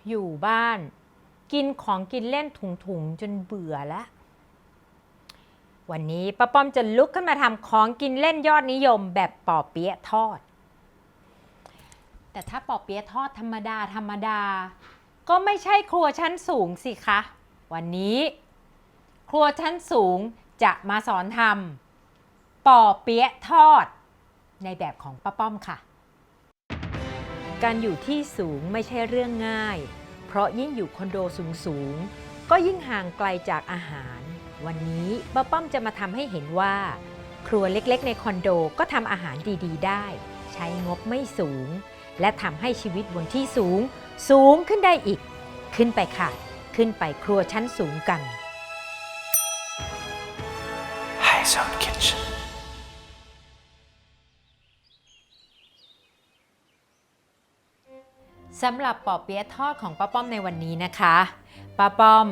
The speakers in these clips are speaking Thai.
อยู่บ้านกินของกินเล่นถุงๆจนเบื่อแล้ววันนี้ป้าป้อมจะลุกขึ้นมาทำของกินเล่นยอดนิยมแบบปอเปี๊ยะทอดแต่ถ้าปอเปี๊ยะทอดธรรมดาก็ไม่ใช่ครัวชั้นสูงสิคะวันนี้ครัวชั้นสูงจะมาสอนทำปอเปี๊ยะทอดในแบบของป้าป้อมค่ะการอยู่ที่สูงไม่ใช่เรื่องง่ายเพราะยิ่งอยู่คอนโดสูงก็ยิ่งห่างไกลจากอาหารวันนี้ป้าป้อมจะมาทำให้เห็นว่าครัวเล็กๆในคอนโดก็ทำอาหารดีๆได้ใช้งบไม่สูงและทำให้ชีวิตบนที่สูงขึ้นได้อีกขึ้นไปค่ะขึ้นไปครัวชั้นสูงกัน High Zone Kitchenสำหรับปอเปี๊ยะทอดของป้าป้อมในวันนี้นะคะป้าป้อม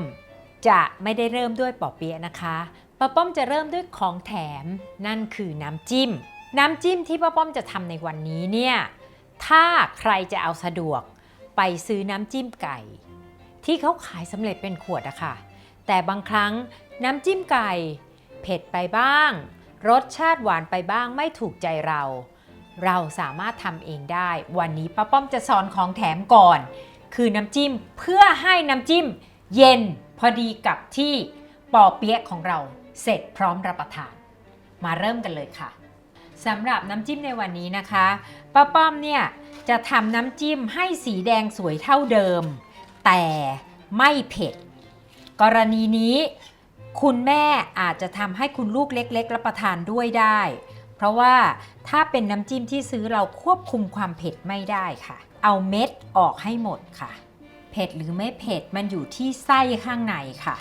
จะไม่ได้เริ่มด้วยปอเปี๊ยะนะคะป้าป้อมจะเริ่มด้วยของแถมนั่นคือน้ำจิ้มที่ป้าป้อมจะทำในวันนี้เนี่ยถ้าใครจะเอาสะดวกไปซื้อน้ำจิ้มไก่ที่เขาขายสำเร็จเป็นขวดอะค่ะแต่บางครั้งน้ำจิ้มไก่เผ็ดไปบ้างรสชาติหวานไปบ้างไม่ถูกใจเราสามารถทำเองได้วันนี้ป้าป้อมจะสอนของแถมก่อนคือน้ำจิ้มเพื่อให้น้ำจิ้มเย็นพอดีกับที่ปอเปี๊ยะของเราเสร็จพร้อมรับประทานมาเริ่มกันเลยค่ะสำหรับน้ำจิ้มในวันนี้นะคะป้าป้อมเนี่ยจะทำน้ำจิ้มให้สีแดงสวยเท่าเดิมแต่ไม่เผ็ดกรณีนี้คุณแม่อาจจะทำให้คุณลูกเล็กๆรับประทานด้วยได้เพราะว่าถ้าเป็นน้ำจิ้มที่ซื้อเราควบคุมความเผ็ดไม่ได้ค่ะเอาเม็ดออกให้หมดค่ะเผ็ดหรือไม่เผ็ดมันอยู่ที่ไส้ข้างในค่ะ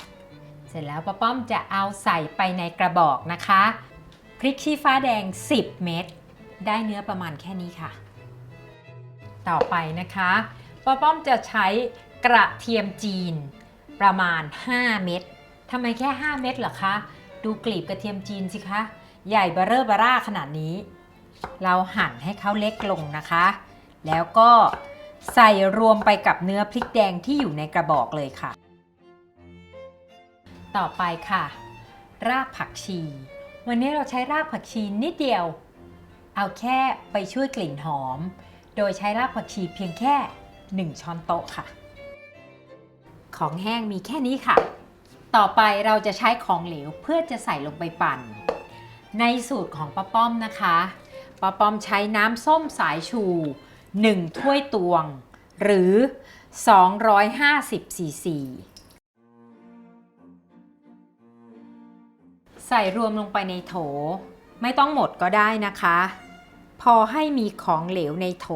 เสร็จแล้วป้าป้อมจะเอาใส่ไปในกระบอกนะคะพริกชี้ฟ้าแดง10 เม็ดได้เนื้อประมาณแค่นี้ค่ะต่อไปนะคะป้าป้อมจะใช้กระเทียมจีนประมาณ5 เม็ดทำไมแค่5 เม็ดเหรอคะดูกลีบกระเทียมจีนสิคะใหญ่เบ้อเร่อเบ้อร่าขนาดนี้เราหั่นให้เขาเล็กลงนะคะแล้วก็ใส่รวมไปกับเนื้อพริกแดงที่อยู่ในกระบอกเลยค่ะต่อไปค่ะรากผักชีวันนี้เราใช้รากผักชีนิดเดียวเอาแค่ไปช่วยกลิ่นหอมโดยใช้รากผักชีเพียงแค่1 ช้อนโต๊ะค่ะของแห้งมีแค่นี้ค่ะต่อไปเราจะใช้ของเหลวเพื่อจะใส่ลงไปปั่นในสูตรของป้าป้อมนะคะป้าป้อมใช้น้ำส้มสายชู1 ถ้วยตวงหรือ250 ซีซีใส่รวมลงไปในโถไม่ต้องหมดก็ได้นะคะพอให้มีของเหลวในโถ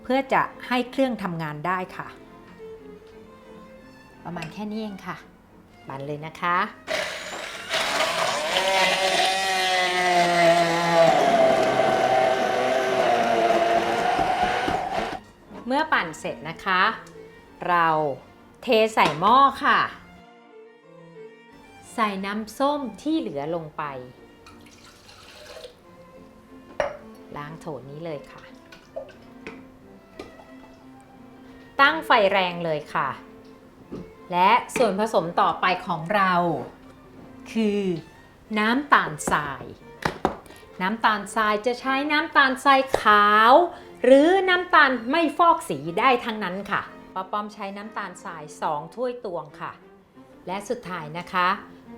เพื่อจะให้เครื่องทำงานได้ค่ะประมาณแค่นี้เองค่ะปั่นเลยนะคะเมื่อปั่นเสร็จนะคะเราเทใส่หม้อค่ะใส่น้ำส้มที่เหลือลงไปล้างโถนี้เลยค่ะตั้งไฟแรงเลยค่ะและส่วนผสมต่อไปของเราคือน้ำตาลทรายจะใช้น้ำตาลทรายขาวหรือน้ำตาลไม่ฟอกสีได้ทั้งนั้นค่ะป้าป้อมใช้น้ำตาลทราย2 ถ้วยตวงค่ะและสุดท้ายนะคะ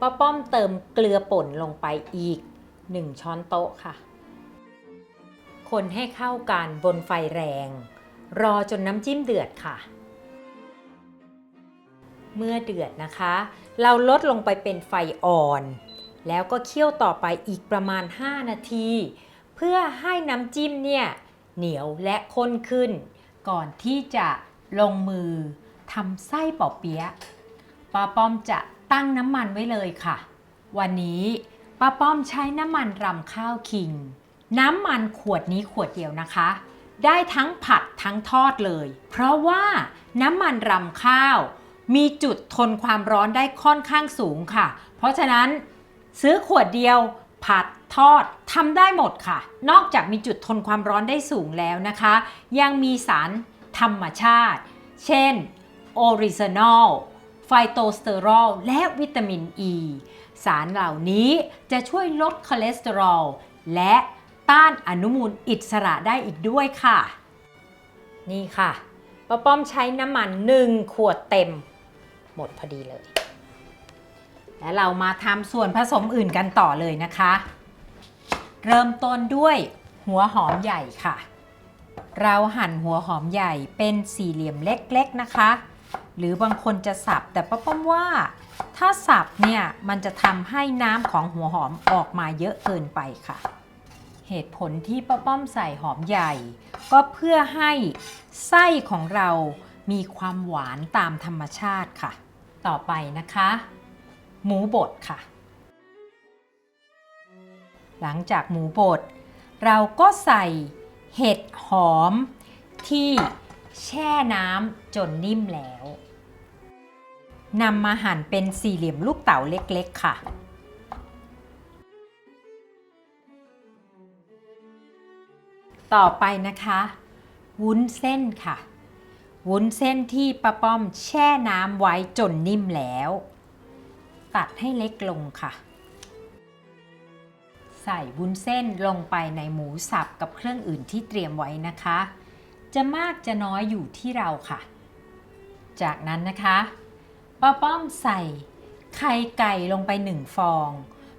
ป้าป้อมเติมเกลือป่นลงไปอีก1 ช้อนโต๊ะค่ะคนให้เข้ากันบนไฟแรงรอจนน้ำจิ้มเดือดค่ะเมื่อเดือดนะคะเราลดลงไปเป็นไฟอ่อนแล้วก็เคี่ยวต่อไปอีกประมาณ5 นาทีเพื่อให้น้ำจิ้มเนี่ยเหนียวและข้นขึ้นก่อนที่จะลงมือทำไส้ปอเปี๊ยะป้าป้อมจะตั้งน้ำมันไว้เลยค่ะวันนี้ป้าป้อมใช้น้ำมันรำข้าวคิงน้ำมันขวดนี้ขวดเดียวนะคะได้ทั้งผัดทั้งทอดเลยเพราะว่าน้ำมันรำข้าวมีจุดทนความร้อนได้ค่อนข้างสูงค่ะเพราะฉะนั้นซื้อขวดเดียวผัดทอดทำได้หมดค่ะนอกจากมีจุดทนความร้อนได้สูงแล้วนะคะยังมีสารธรรมชาติเช่น ออริซานอล ไฟโตสเตอรอล และวิตามินอ e. ีสารเหล่านี้จะช่วยลดคอเลสเตอรอลและต้านอนุมูลอิสระได้อีกด้วยค่ะ นี่ค่ะป้าป้อมใช้น้ำมัน1 ขวดเต็มหมดพอดีเลย และเรามาทำส่วนผสมอื่นกันต่อเลยนะคะ เริ่มต้นด้วยหัวหอมใหญ่ค่ะ เราหั่นหัวหอมใหญ่เป็นสี่เหลี่ยมเล็กๆนะคะ หรือบางคนจะสับแต่ป้าป้อมว่าถ้าสับเนี่ยมันจะทำให้น้ำของหัวหอมออกมาเยอะเกินไปค่ะ เหตุผลที่ป้าป้อมใส่หอมใหญ่ ก็เพื่อให้ไส้ของเรามีความหวานตามธรรมชาติค่ะ ต่อไปนะคะหมูบดค่ะ หลังจากหมูบดเราก็ใส่เห็ดหอมที่แช่น้ำจนนิ่มแล้วนำมาหั่นเป็นสี่เหลี่ยมลูกเต๋าเล็กๆค่ะต่อไปนะคะวุ้นเส้นค่ะวุ้นเส้นที่ป้าป้อมแช่น้ำไว้จนนิ่มแล้วตัดให้เล็กลงค่ะใส่วุ้นเส้นลงไปในหมูสับกับเครื่องอื่นที่เตรียมไว้นะคะจะมากจะน้อยอยู่ที่เราค่ะจากนั้นนะคะป้าป้อมใส่ไข่ไก่ลงไป1 ฟอง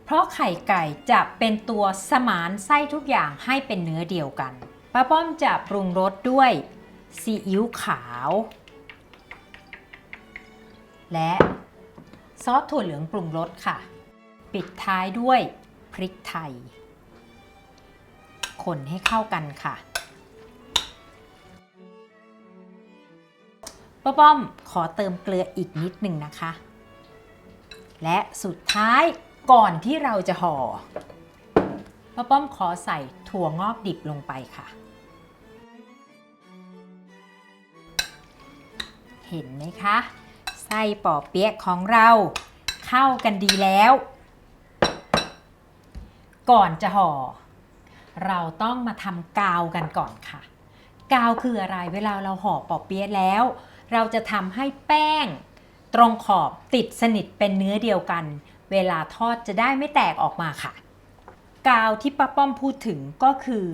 เพราะไข่ไก่จะเป็นตัวสมานไส้ทุกอย่างให้เป็นเนื้อเดียวกันป้าป้อมจะปรุงรสด้วยซีอิ๊วขาวและซอสถั่วเหลืองปรุงรสค่ะปิดท้ายด้วยพริกไทยคนให้เข้ากันค่ะป้าป้อมขอเติมเกลืออีกนิดหนึ่งนะคะและสุดท้ายก่อนที่เราจะห่อป้าป้อมขอใส่ถั่วงอกดิบลงไปค่ะเห็นไหมคะไส้ป่อเปี๊ยะของเราเข้ากันดีแล้วก่อนจะห่อเราต้องมาทำกาวกันก่อนค่ะกาวคืออะไรเวลาเราห่อป่อเปี๊ยะแล้วเราจะทำให้แป้งตรงขอบติดสนิทเป็นเนื้อเดียวกันเวลาทอดจะได้ไม่แตกออกมาค่ะกาวที่ป้าป้อมพูดถึงก็คือ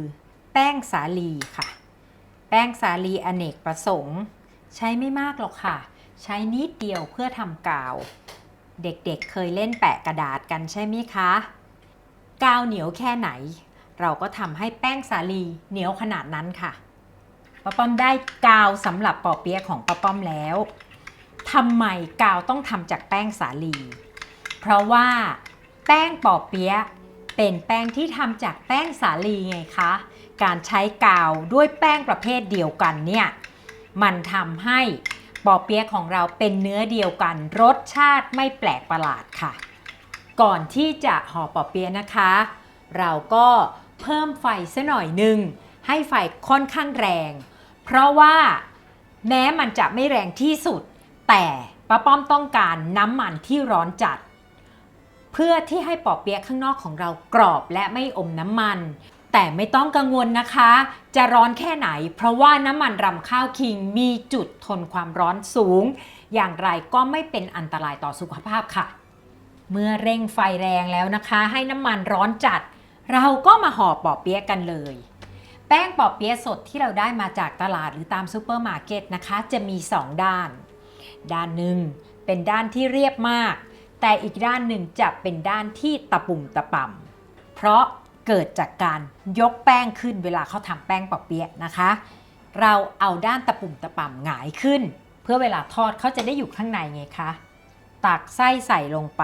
แป้งสาลีค่ะแป้งสาลีอเนกประสงค์ใช้ไม่มากหรอกค่ะใช้นิดเดียวเพื่อทำกาวเด็กๆเคยเล่นแปะกระดาษกันใช่ไหมคะกาวเหนียวแค่ไหนเราก็ทำให้แป้งสาลีเหนียวขนาดนั้นค่ะป้าป้อมได้กาวสำหรับป่อเปี๊ยะของป้าป้อมแล้วทำไมกาวต้องทำจากแป้งสาลีเพราะว่าแป้งป่อเปี๊ยะเป็นแป้งที่ทำจากแป้งสาลีไงคะการใช้กาวด้วยแป้งประเภทเดียวกันเนี่ยมันทำให้ป่อเปี๊ยะของเราเป็นเนื้อเดียวกันรสชาติไม่แปลกประหลาดค่ะก่อนที่จะห่อป่อเปี๊ยะนะคะเราก็เพิ่มไฟซะหน่อยหนึ่งให้ไฟค่อนข้างแรงเพราะว่าแม้มันจะไม่แรงที่สุดแต่ป้าป้อมต้องการน้ำมันที่ร้อนจัดเพื่อที่ให้ป่อเปี๊ยะข้างนอกของเรากรอบและไม่อมน้ำมันแต่ไม่ต้องกังวลนะคะจะร้อนแค่ไหนเพราะว่าน้ำมันรำข้าวคิงมีจุดทนความร้อนสูงอย่างไรก็ไม่เป็นอันตรายต่อสุขภาพค่ะเมื่อเร่งไฟแรงแล้วนะคะให้น้ำมันร้อนจัดเราก็มาห่อป่อเปี๊ยะกันเลยแป้งป่อเปี๊ยะสดที่เราได้มาจากตลาดหรือตามซูเปอร์มาร์เก็ตนะคะจะมี2ด้านหนึ่งเป็นด้านที่เรียบมากแต่อีกด้านหนึ่งจะเป็นด้านที่ตะปุ่มตะป่ำเพราะเกิดจากการยกแป้งขึ้นเวลาเขาทำแป้งป่อเปี๊ยะนะคะเราเอาด้านตะปุ่มตะป่ำหงายขึ้นเพื่อเวลาทอดเขาจะได้อยู่ข้างในไงคะตักไส้ใส่ลงไป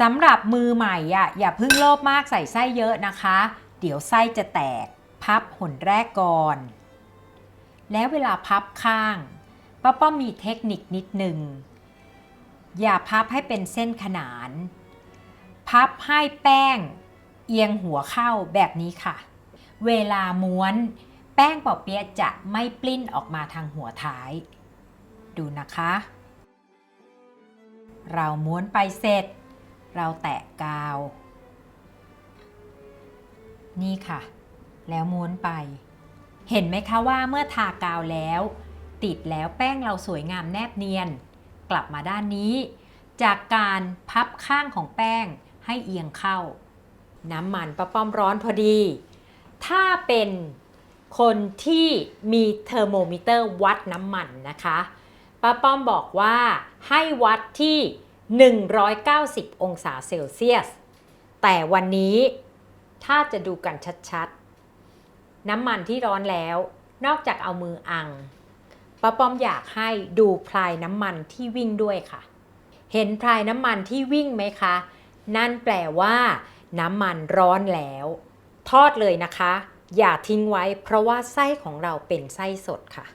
สำหรับมือใหม่อย่าเพิ่งโลภมากใส่ไส้เยอะนะคะเดี๋ยวไส้จะแตกพับหนแรกก่อนแล้วเวลาพับข้างป้าป้อมมีเทคนิคนิดหนึ่งอย่าพับให้เป็นเส้นขนานพับให้แป้งเอียงหัวเข้าแบบนี้ค่ะเวลาม้วนแป้งป่อเปี๊ยะจะไม่ปลิ้นออกมาทางหัวท้ายดูนะคะเราม้วนไปเสร็จเราแตะกาวนี่ค่ะแล้วม้วนไปเห็นไหมคะว่าเมื่อทากาวแล้ว ติดแล้วแป้งเราสวยงามแนบเนียนกลับมาด้านนี้จากการพับข้างของแป้งให้เอียงเข้าน้ำมันป้าป้อมร้อนพอดีถ้าเป็นคนที่มีเทอร์โมมิเตอร์วัดน้ำมันนะคะป้าป้อมบอกว่าให้วัดที่190องศาเซลเซียสแต่วันนี้ถ้าจะดูกันชัดๆน้ำมันที่ร้อนแล้วนอกจากเอามืออังป้าป้อมอยากให้ดูพลายน้ำมันที่วิ่งด้วยค่ะเห็นพลายน้ำมันที่วิ่งไหมคะนั่นแปลว่าน้ำมันร้อนแล้วทอดเลยนะคะอย่าทิ้งไว้เพราะว่าไส้ของเราเป็นไส้สดค่ะ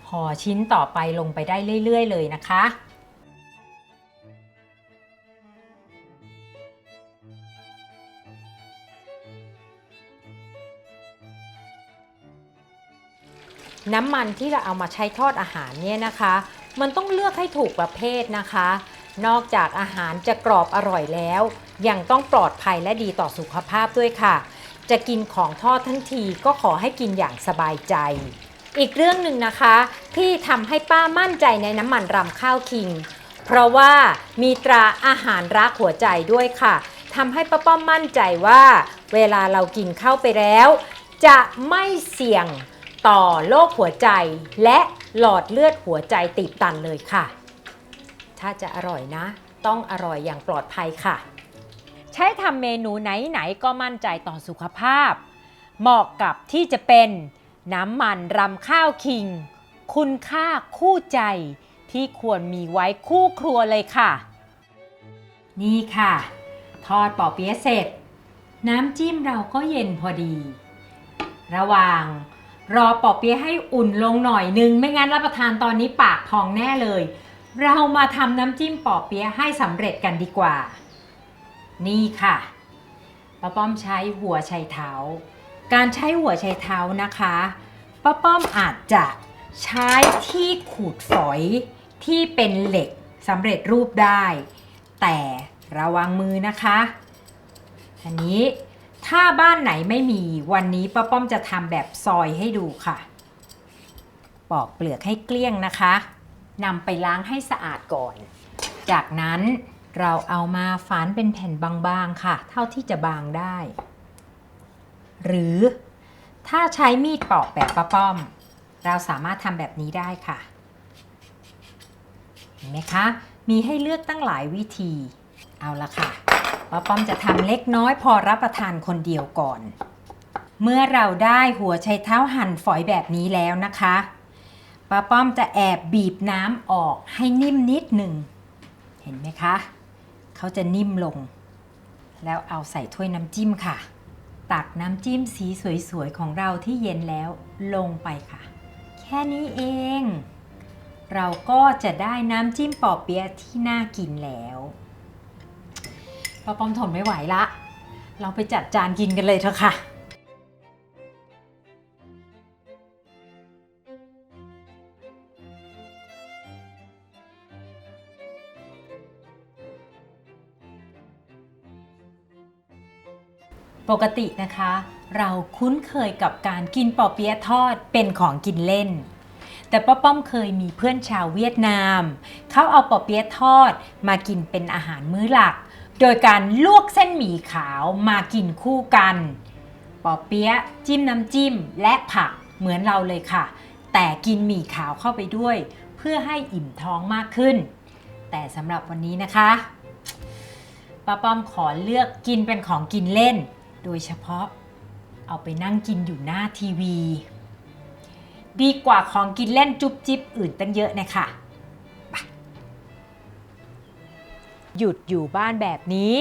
ห่อชิ้นต่อไปลงไปได้เรื่อยๆเลยนะคะน้ำมันที่เราเอามาใช้ทอดอาหารเนี่ยนะคะมันต้องเลือกให้ถูกประเภทนะคะนอกจากอาหารจะกรอบอร่อยแล้วยังต้องปลอดภัยและดีต่อสุขภาพด้วยค่ะจะกินของทอดทั้งทีก็ขอให้กินอย่างสบายใจอีกเรื่องหนึ่งนะคะที่ทำให้ป้ามั่นใจในน้ำมันรำข้าวคิงเพราะว่ามีตราอาหารรักหัวใจด้วยค่ะทำให้ป้าป้อมมั่นใจว่าเวลาเรากินเข้าไปแล้วจะไม่เสี่ยงต่อโรคหัวใจและหลอดเลือดหัวใจตีบตันเลยค่ะถ้าจะอร่อยนะต้องอร่อยอย่างปลอดภัยค่ะใช้ทำเมนูไหนๆก็มั่นใจต่อสุขภาพเหมาะกับที่จะเป็นน้ำมันรำข้าวคิงคุณค่าคู่ใจที่ควรมีไว้คู่ครัวเลยค่ะนี่ค่ะทอดปอเปี๊ยะเสร็จน้ำจิ้มเราก็เย็นพอดีระหว่างรอปอเปี๊ยะให้อุ่นลงหน่อยนึงไม่งั้นรับประทานตอนนี้ปากพองแน่เลยเรามาทำน้ำจิ้มปอเปี๊ยะให้สำเร็จกันดีกว่านี่ค่ะป้าป้อมใช้หัวไชเท้าการใช้หัวไชเท้านะคะป้าป้อมอาจจะใช้ที่ขูดฝอยที่เป็นเหล็กสำเร็จรูปได้แต่ระวังมือนะคะอันนี้ถ้าบ้านไหนไม่มีวันนี้ป้าป้อมจะทำแบบซอยให้ดูค่ะปอกเปลือกให้เกลี้ยงนะคะนำไปล้างให้สะอาดก่อนจากนั้นเราเอามาฝานเป็นแผ่นบางๆค่ะเท่าที่จะบางได้หรือถ้าใช้มีดปอกแบบป้าป้อมเราสามารถทำแบบนี้ได้ค่ะเห็นไหมคะมีให้เลือกตั้งหลายวิธีเอาละค่ะป้าป้อมจะทำเล็กน้อยพอรับประทานคนเดียวก่อนเมื่อเราได้หัวไชเท้าหั่นฝอยแบบนี้แล้วนะคะป้าป้อมจะแอบบีบน้ำออกให้นิ่มนิดหนึ่งเห็นไหมคะเขาจะนิ่มลงแล้วเอาใส่ถ้วยน้ำจิ้มค่ะตักน้ำจิ้มสีสวยๆของเราที่เย็นแล้วลงไปค่ะแค่นี้เองเราก็จะได้น้ำจิ้มปอเปี๊ยะที่น่ากินแล้วป้าป้อมทนไม่ไหวละเราไปจัดจานกินกันเลยเถอะค่ะปกตินะคะเราคุ้นเคยกับการกินปอเปี๊ยะทอดเป็นของกินเล่นแต่ป้าป้อมเคยมีเพื่อนชาวเวียดนามเขาเอาปอเปี๊ยะทอดมากินเป็นอาหารมื้อหลักโดยการลวกเส้นหมี่ขาวมากินคู่กันปอเปี๊ยะจิ้มน้ำจิ้มและผักเหมือนเราเลยค่ะแต่กินหมี่ขาวเข้าไปด้วยเพื่อให้อิ่มท้องมากขึ้นแต่สำหรับวันนี้นะคะป้าป้อมขอเลือกกินเป็นของกินเล่นโดยเฉพาะเอาไปนั่งกินอยู่หน้าทีวีดีกว่าของกินเล่นจุ๊บจิ๊บอื่นตั้งเยอะนะคะหยุดอยู่บ้านแบบนี้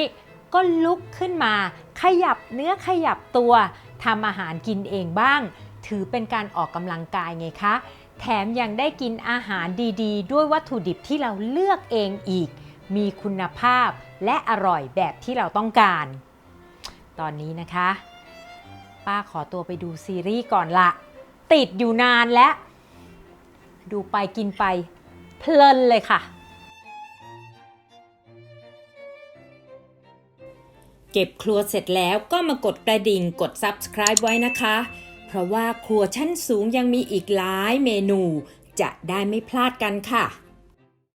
ก็ลุกขึ้นมาขยับเนื้อขยับตัวทำอาหารกินเองบ้างถือเป็นการออกกำลังกายไงคะแถมยังได้กินอาหารดีๆด้วยวัตถุดิบที่เราเลือกเองอีกมีคุณภาพและอร่อยแบบที่เราต้องการตอนนี้นะคะป้าขอตัวไปดูซีรีส์ก่อนละติดอยู่นานแล้วดูไปกินไปเพลินเลยค่ะเก็บครัวเสร็จแล้วก็มากดกระดิ่งกด Subscribe ไว้นะคะเพ ราะว่าครัวชั้นสูงยังมีอีกหลายเมนู จะได้ไม่พลาดกันค่ะ